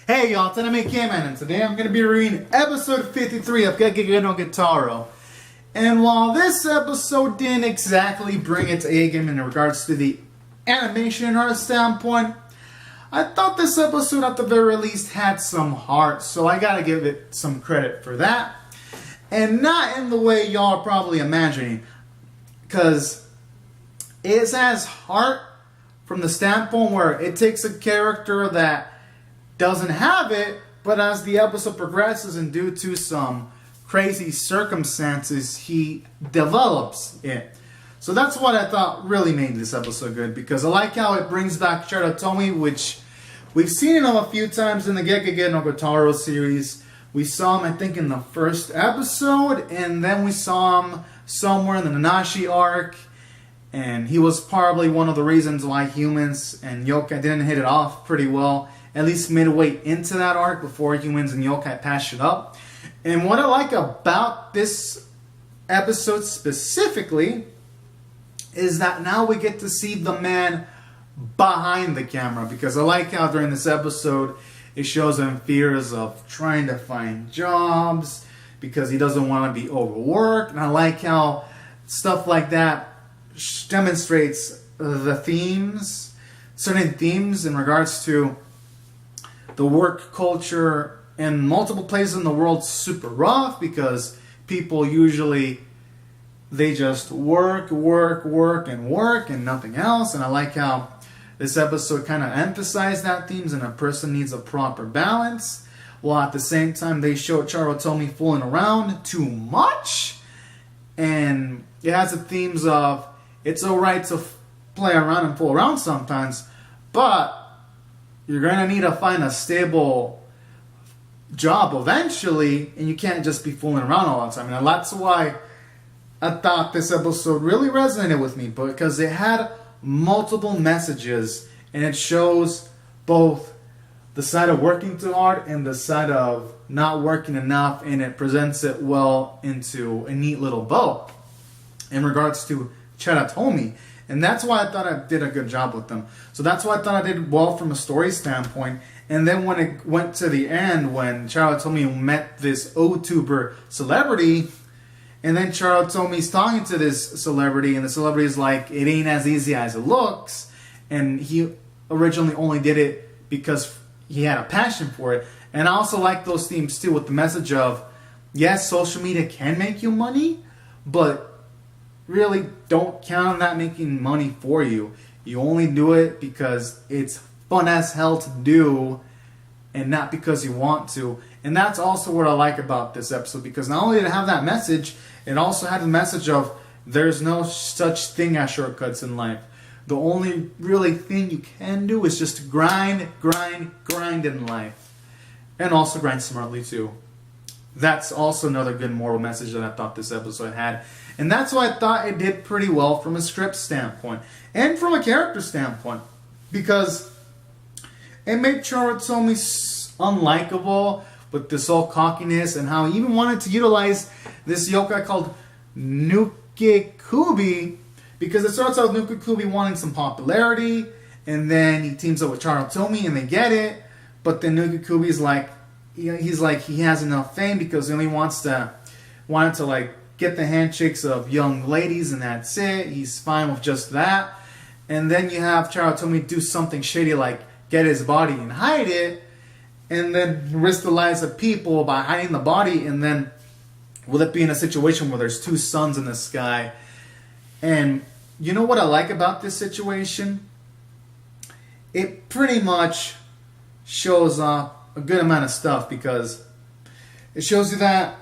Hey y'all, it's Anime K-Man, and today I'm going to be reading episode 53 of Gegege no Kitarou. And while this episode didn't exactly bring its A game in regards to the animation and art standpoint, I thought this episode at the very least had some heart, so I gotta give it some credit for that. And not in the way y'all are probably imagining, because it has heart from the standpoint where it takes a character that doesn't have it, but as the episode progresses and due to some crazy circumstances, he develops it. So that's what I thought really made this episode good, because I like how it brings back Charatomi, which we've seen him a few times in the Gegege no Kitarou series. We saw him, I think, in the first episode, and then we saw him somewhere in the Nanashi arc, and he was probably one of the reasons why humans and yokai didn't hit it off pretty well, at least midway into that arc before humans and yokai patched it up. And what I like about this episode specifically is that now we get to see the man behind the camera, because I like how during this episode it shows him fears of trying to find jobs because he doesn't want to be overworked, and I like how stuff like that demonstrates the themes, certain themes in regards to the work culture in multiple places in the world super rough, because people usually, they just work and nothing else. And I like how this episode kind of emphasized that themes, and a person needs a proper balance, while at the same time they show Charatomi fooling around too much. And it has the themes of it's alright to play around and fool around sometimes, but you're going to need to find a stable job eventually, and you can't just be fooling around all the time. And that's why I thought this episode really resonated with me, because it had multiple messages, and it shows both the side of working too hard and the side of not working enough, and it presents it well into a neat little bow in regards to Charatomi. And that's why I thought I did a good job with them. So that's why I thought I did well from a story standpoint. And then when it went to the end, when Charatomi met this OTuber celebrity, and then Charatomi's talking to this celebrity, and the celebrity's like, it ain't as easy as it looks. And he originally only did it because he had a passion for it. And I also like those themes too, with the message of, yes, social media can make you money, but really don't count on that making money for you. You only do it because it's fun as hell to do, and not because you want to. And that's also what I like about this episode, because not only did it have that message, it also had the message of there's no such thing as shortcuts in life. The only really thing you can do is just grind in life. And also grind smartly too. That's also another good moral message that I thought this episode had. And that's why I thought it did pretty well from a script standpoint. And from a character standpoint. Because it made Charatomi unlikable with this whole cockiness, and how he even wanted to utilize this yokai called Nukekubi, because it starts out with Nukekubi wanting some popularity, and then he teams up with Charatomi and they get it, but then Nukekubi's like, he's like, he has enough fame because he only wanted to like get the handshakes of young ladies, and that's it. He's fine with just that. And then you have Charatomi do something shady like get his body and hide it, and then risk the lives of people by hiding the body, and then will it be in a situation where there's two suns in the sky? And you know what I like about this situation? It pretty much shows off a good amount of stuff, because it shows you that,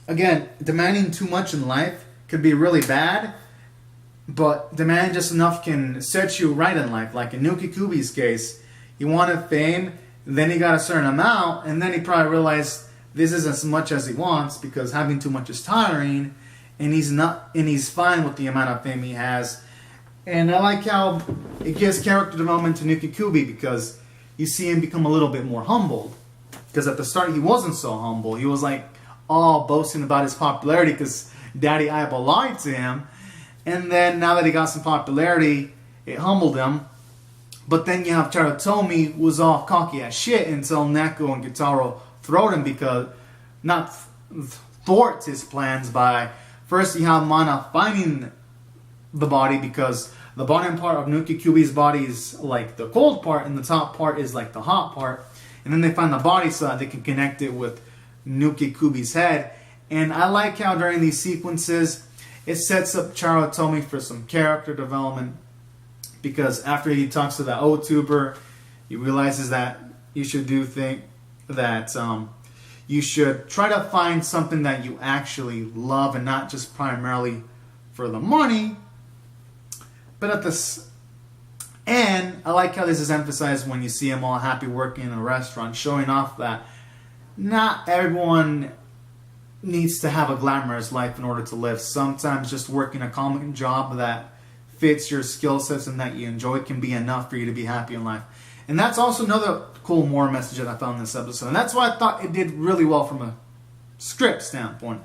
again, demanding too much in life could be really bad, but demanding just enough can set you right in life. Like in Nukekubi's case, he wanted fame, then he got a certain amount, and then he probably realized this isn't as much as he wants, because having too much is tiring, and he's fine with the amount of fame he has. And I like how it gives character development to Nukekubi, because you see him become a little bit more humbled. Because at the start he wasn't so humble. He was like all boasting about his popularity because Daddy Aiba lied to him. And then now that he got some popularity, it humbled him. But then you have Charatomi, who was all cocky as shit until Neko and Kitarou throw him because, not thwart his plans by, first you have Mana finding the body because the bottom part of Nuki Kyuubi's body is like the cold part and the top part is like the hot part. And then they find the body so that they can connect it with Nuki Kyuubi's head. And I like how during these sequences, it sets up Charatomi for some character development. Because after he talks to the O-tuber, he realizes that you should you should try to find something that you actually love and not just primarily for the money. But at this, and I like how this is emphasized when you see him all happy working in a restaurant, showing off that not everyone needs to have a glamorous life in order to live. Sometimes just working a common job that fits your skill sets and that you enjoy can be enough for you to be happy in life. And that's also another cool moral message that I found in this episode. And that's why I thought it did really well from a script standpoint.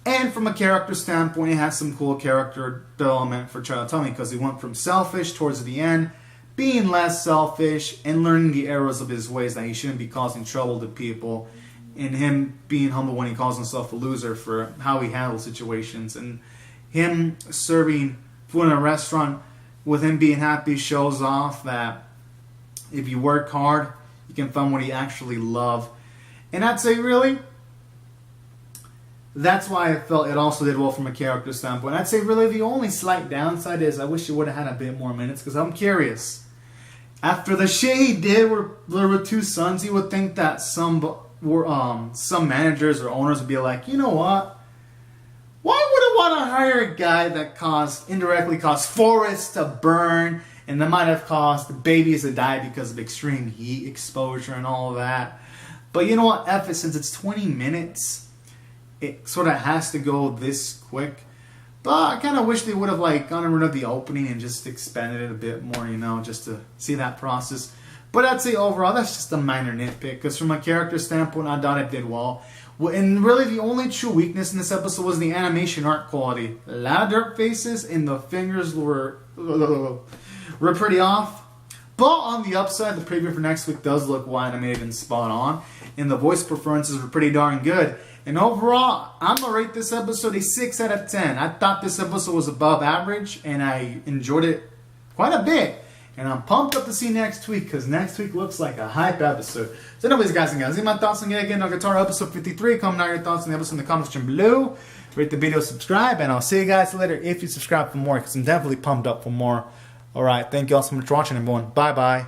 And from a character standpoint, it has some cool character development for Charatomi because he went from selfish towards the end, being less selfish, and learning the errors of his ways that he shouldn't be causing trouble to people, and him being humble when he calls himself a loser for how he handles situations, and him serving food in a restaurant with him being happy shows off that if you work hard, you can find what you actually love. And I'd say really, that's why I felt it also did well from a character standpoint. I'd say really the only slight downside is I wish it would have had a bit more minutes because I'm curious. After the shit he did where there were two sons, you would think that some managers or owners would be like, you know what? Why would I want to hire a guy that indirectly caused forests to burn and that might have caused babies to die because of extreme heat exposure and all of that? But you know what? F it, since it's 20 minutes, it sort of has to go this quick. But I kind of wish they would have gotten rid of the opening and just expanded it a bit more, just to see that process. But I'd say overall, that's just a minor nitpick. Because from a character standpoint, I thought it did well. And really, the only true weakness in this episode was the animation art quality. A lot of dirt faces, and the fingers were pretty off. But on the upside, the preview for next week does look well animated and spot on. And the voice performances were pretty darn good. And overall, I'm going to rate this episode a 6 out of 10. I thought this episode was above average, and I enjoyed it quite a bit. And I'm pumped up to see next week, because next week looks like a hype episode. So anyways, guys and gals, leave my thoughts on Gegege no Guitar episode 53. Comment out your thoughts on the episode in the comments section below. Rate the video, subscribe, and I'll see you guys later if you subscribe for more, because I'm definitely pumped up for more. Alright, thank you all so much for watching, everyone. Bye-bye.